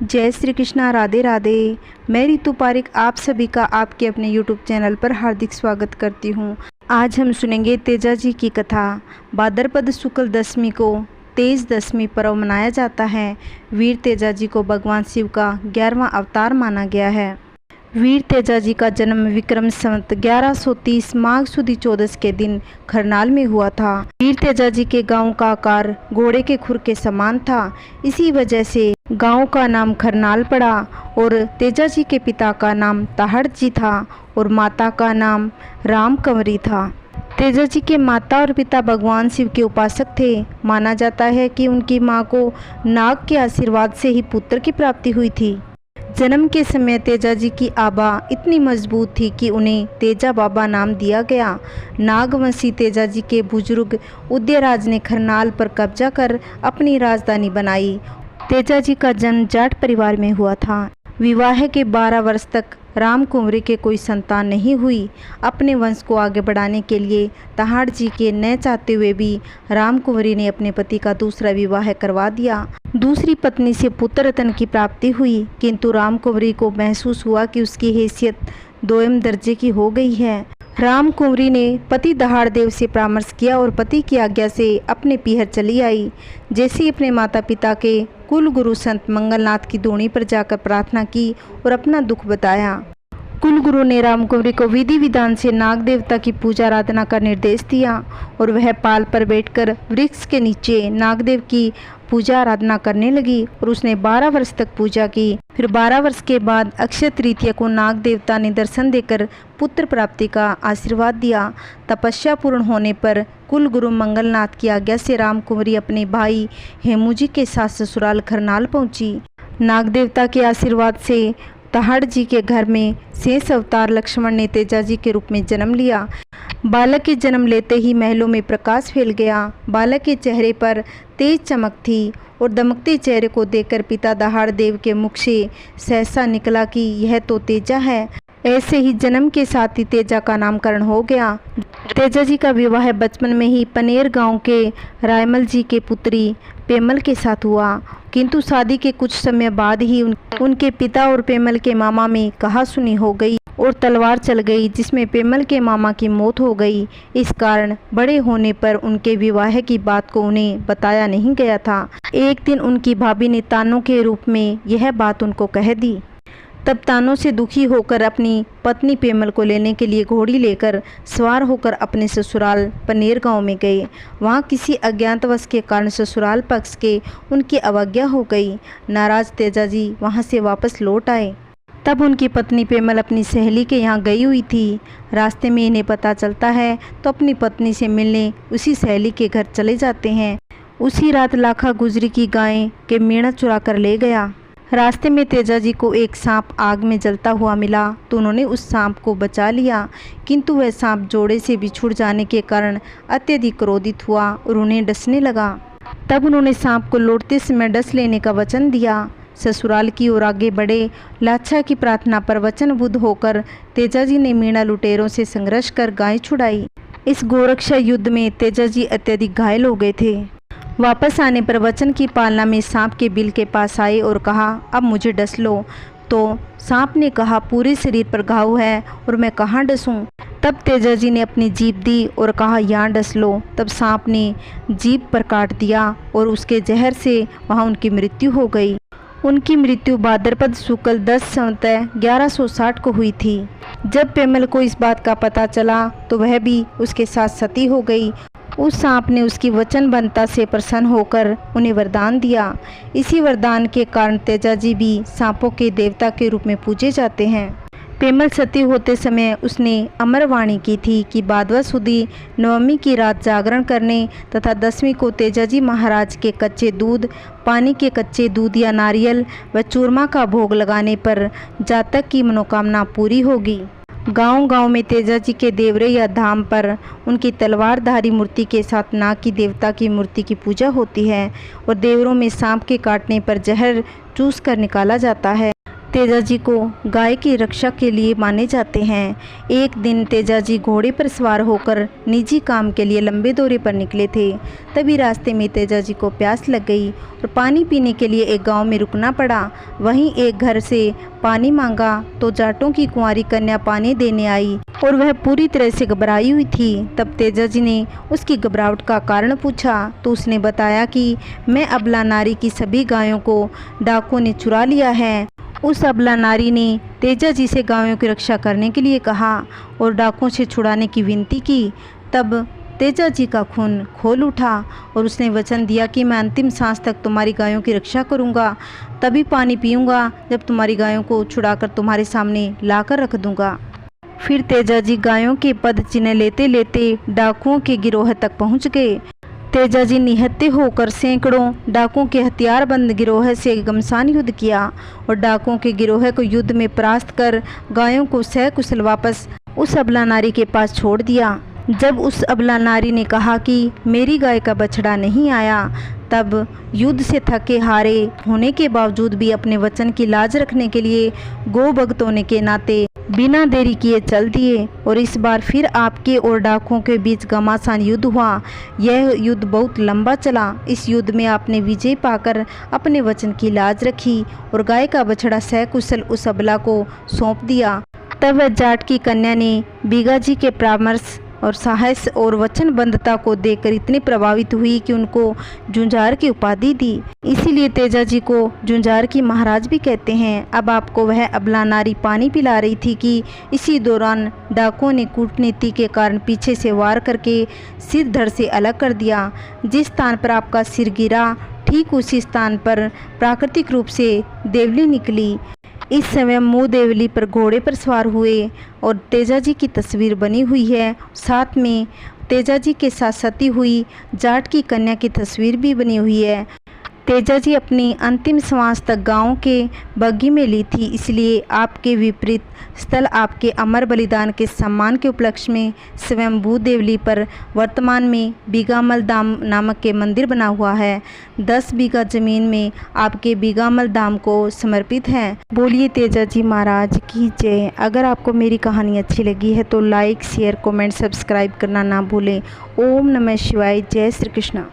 जय श्री कृष्णा, राधे राधे। मैं रितु पारिक आप सभी का आपके अपने यूट्यूब चैनल पर हार्दिक स्वागत करती हूँ। आज हम सुनेंगे तेजा जी की कथा। भाद्रपद शुक्ल दशमी को तेज दशमी पर्व मनाया जाता है। वीर तेजा जी को भगवान शिव का 11वां अवतार माना गया है। वीर तेजा जी का जन्म विक्रम संवत 1130 माघ सुदी 14 के दिन खरनाल में हुआ था। वीर तेजा जी के गांव का आकार घोड़े के खुर के समान था। इसी वजह से गांव का नाम खरनाल पड़ा और तेजा जी के पिता का नाम ताहड़ जी था और माता का नाम राम कंवरी था। तेजा जी के माता और पिता भगवान शिव के उपासक थे। माना जाता है कि उनकी मां को नाग के आशीर्वाद से ही पुत्र की प्राप्ति हुई थी। जन्म के समय तेजा जी की आबा इतनी मजबूत थी कि उन्हें तेजा बाबा नाम दिया गया। नागवंशी तेजा जी के बुजुर्ग उदयराज ने खरनाल पर कब्जा कर अपनी राजधानी बनाई। तेजा जी का जन्म जाट परिवार में हुआ था। विवाह के 12 वर्ष तक राम कुंवरी के कोई संतान नहीं हुई। अपने वंश को आगे बढ़ाने के लिए ताहड़ जी के न चाहते हुए भी राम कुंवरी ने अपने पति का दूसरा विवाह करवा दिया। दूसरी पत्नी से पुत्र रत्न की प्राप्ति हुई, किंतु राम कुंवरी को महसूस हुआ कि उसकी हैसियत दोयम दर्जे की हो गई है। राम कुंवरी ने पति दहाड़ देव से परामर्श किया और पति की आज्ञा से अपने पीहर चली आई। जैसे ही अपने माता पिता के कुल गुरु संत मंगलनाथ की धूनी पर जाकर प्रार्थना की और अपना दुख बताया। कुल गुरु ने राम कुंवरी को विधि विधान से नाग देवता की पूजा आराधना का निर्देश दिया और वह पाल पर बैठकर वृक्ष के नीचे नागदेव की पूजा आराधना करने लगी और उसने 12 वर्ष तक पूजा की। फिर 12 वर्ष के बाद अक्षय तृतीया को नाग देवता ने दर्शन देकर पुत्र प्राप्ति का आशीर्वाद दिया। तपस्या पूर्ण होने पर कुल गुरु मंगलनाथ की आज्ञा से राम कुंवरी अपने भाई हेमू के साथ ससुराल खरनाल पहुंची। नाग देवता के आशीर्वाद से ताहड़ जी के घर में शेष अवतार लक्ष्मण ने तेजा जी के रूप में जन्म लिया। बालक के जन्म लेते ही महलों में प्रकाश फैल गया। बालक के चेहरे पर तेज चमक थी और दमकते चेहरे को देखकर पिता दहाड़ देव के मुख से सहसा निकला कि यह तो तेजा है। ऐसे ही जन्म के साथ ही तेजा का नामकरण हो गया। तेजा जी का विवाह बचपन में ही पनेर गांव के रायमल जी के पुत्री पेमल के साथ हुआ, किंतु शादी के कुछ समय बाद ही उनके पिता और पेमल के मामा में कहासुनी हो गई और तलवार चल गई, जिसमें पेमल के मामा की मौत हो गई। इस कारण बड़े होने पर उनके विवाह की बात को उन्हें बताया नहीं गया था। एक दिन उनकी भाभी ने तानों के रूप में यह बात उनको कह दी। तब तानों से दुखी होकर अपनी पत्नी पेमल को लेने के लिए घोड़ी लेकर सवार होकर अपने ससुराल पनेर गांव में गए। वहां किसी अज्ञातवश के कारण ससुराल पक्ष के उनकी अवज्ञा हो गई। नाराज तेजा जी वहां से वापस लौट आए। तब उनकी पत्नी पेमल अपनी सहेली के यहाँ गई हुई थी। रास्ते में इन्हें पता चलता है तो अपनी पत्नी से मिलने उसी सहेली के घर चले जाते हैं। उसी रात लाखा गुजरी की गाय के मेढ़ा चुरा कर ले गया। रास्ते में तेजा जी को एक सांप आग में जलता हुआ मिला तो उन्होंने उस सांप को बचा लिया, किंतु वह सांप जोड़े से बिछुड़ जाने के कारण अत्यधिक क्रोधित हुआ और उन्हें डसने लगा। तब उन्होंने सांप को लौटते समय डस लेने का वचन दिया। ससुराल की ओर आगे बढ़े। लाछा की प्रार्थना पर वचनबद्ध होकर तेजा जी ने मीणा लुटेरों से संघर्ष कर गाय छुड़ाई। इस गोरक्षा युद्ध में तेजा जी अत्यधिक घायल हो गए थे। वापस आने पर वचन की पालना में सांप के बिल के पास आए और कहा, अब मुझे डस लो। तो सांप ने कहा, पूरे शरीर पर घाव है और मैं कहाँ डसूं? तब तेजा जी ने अपनी जीभ दी और कहा, यहाँ डस लो। तब सांप ने जीभ पर काट दिया और उसके जहर से वहाँ उनकी मृत्यु हो गई। उनकी मृत्यु भाद्रपद शुक्ल 10 संवत 1160 को हुई थी। जब पेमल को इस बात का पता चला तो वह भी उसके साथ सती हो गई। उस सांप ने उसकी वचनबद्धता से प्रसन्न होकर उन्हें वरदान दिया। इसी वरदान के कारण तेजा जी भी सांपों के देवता के रूप में पूजे जाते हैं। पेमल सती होते समय उसने अमरवाणी की थी कि भादवा सुदी नवमी की रात जागरण करने तथा 10वीं को तेजा जी महाराज के कच्चे दूध, पानी के कच्चे दूध या नारियल व चूरमा का भोग लगाने पर जातक की मनोकामना पूरी होगी। गांव-गांव में तेजा जी के देवरे या धाम पर उनकी तलवारधारी मूर्ति के साथ नाग की देवता की मूर्ति की पूजा होती है और देवरों में सांप के काटने पर जहर चूस कर निकाला जाता है। तेजा जी को गाय की रक्षा के लिए माने जाते हैं। एक दिन तेजा जी घोड़े पर सवार होकर निजी काम के लिए लंबे दौरे पर निकले थे। तभी रास्ते में तेजा जी को प्यास लग गई और पानी पीने के लिए एक गांव में रुकना पड़ा। वहीं एक घर से पानी मांगा तो जाटों की कुंवारी कन्या पानी देने आई और वह पूरी तरह से घबराई हुई थी। तब तेजा जी ने उसकी घबराहट का कारण पूछा तो उसने बताया कि मैं अबला नारी की सभी गायों को डाकुओं ने चुरा लिया है। उस अबला नारी ने तेजा जी से गायों की रक्षा करने के लिए कहा और डाकुओं से छुड़ाने की विनती की। तब तेजा जी का खून खोल उठा और उसने वचन दिया कि मैं अंतिम सांस तक तुम्हारी गायों की रक्षा करूंगा, तभी पानी पीऊंगा जब तुम्हारी गायों को छुड़ाकर तुम्हारे सामने लाकर रख दूंगा। फिर तेजा जी गायों के पद चिन्ह लेते लेते डाकुओं के गिरोह तक पहुंच गए। तेजा जी निहत्थे होकर सैकड़ों डाकुओं के हथियारबंद गिरोह से घमासान युद्ध किया और डाकुओं के गिरोह को युद्ध में परास्त कर गायों को सकुशल वापस उस अबला नारी के पास छोड़ दिया। जब उस अबला नारी ने कहा कि मेरी गाय का बछड़ा नहीं आया, तब युद्ध से थके हारे होने के बावजूद भी अपने वचन की लाज रखने के लिए गौ भक्त होने के नाते बिना देरी किए चल दिए और इस बार फिर आपके और डाकुओं के बीच घमासान युद्ध हुआ। यह युद्ध बहुत लंबा चला। इस युद्ध में आपने विजय पाकर अपने वचन की लाज रखी और गाय का बछड़ा सकुशल उस अबला को सौंप दिया। तब वह जाट की कन्या ने बीगा जी के परामर्श और साहस और वचनबद्धता को देखकर इतनी प्रभावित हुई कि उनको जुंजार की उपाधि दी। इसीलिए तेजा जी को जुंजार की महाराज भी कहते हैं। अब आपको वह अबला नारी पानी पिला रही थी कि इसी दौरान डाकुओं ने कूटनीति के कारण पीछे से वार करके सिर धड़ से अलग कर दिया। जिस स्थान पर आपका सिर गिरा ठीक उसी स्थान पर प्राकृतिक रूप से देवली निकली। इस समय मुँह देवली पर घोड़े पर सवार हुए और तेजा जी की तस्वीर बनी हुई है। साथ में तेजा जी के साथ सती हुई जाट की कन्या की तस्वीर भी बनी हुई है। तेजा जी अपनी अंतिम श्वास तक गांव के बग्घी में ली थी, इसलिए आपके विपरीत स्थल आपके अमर बलिदान के सम्मान के उपलक्ष्य में स्वयंभू देवली पर वर्तमान में बीगामल धाम नामक के मंदिर बना हुआ है। 10 बीघा जमीन में आपके बीगामल धाम को समर्पित है। बोलिए तेजा जी महाराज की जय। अगर आपको मेरी कहानी अच्छी लगी है तो लाइक, शेयर, कमेंट, सब्सक्राइब करना ना भूलें। ओम नमः शिवाय। जय श्री कृष्ण।